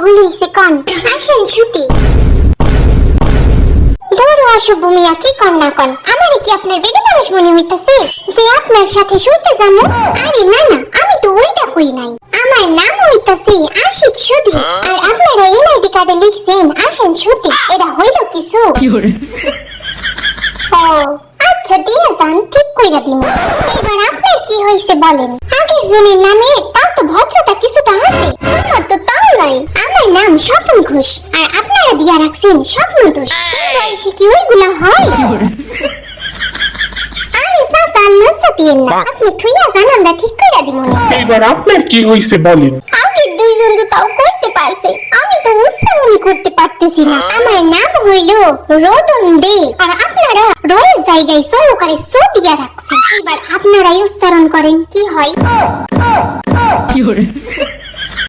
ভুল হইছে কোন? আসেন শুতি। দৌড়ো অশুভ মিয়া, কি কন না কন? আমারে কি আপনার বেডে মানুষ মনে হইতাছে যে আপনার সাথে শুইতে যাবো? আরে না না, আমি তো ওইটা কই নাই। আমার নাম হইতাছে আশিক সুধী, আর আপনারা এনআইডি কার্ডে লিখছেন আসেন শুতি। এটা হইল কিছু? ও আচ্ছা, দিয়ে যান, ঠিক কইরা দিমু। এবার আপনার কি হইছে বলেন? আগের জনের নামের তাও তো ভদ্রতা কিছুটা আছে, আমার তো তাও নাই। আমার নাম স্বপন ঘোষ, আর আপনারা দিয়া রাখছেন স্বপ্ন দোষ। এই বয়সে কি ওইগুলা হয়? আরে চাচা, লজ্জা দিয়েন না, আপনি থুইয়া যান, আমরা ঠিক কইরা দিমু। এবার আপনার কি হইছে বলেন? আগের দুইজন তো তাও কইতে পারছে, আমি তো উচ্চারণই করতে পারতেছি না। আমার নাম হইল রতন দে, আর আপনারা রয়ের জায়গায় সহকারে সো দিয়া রাখছেন। এবার আপনারাই উচ্চারণ করেন, কি হয়?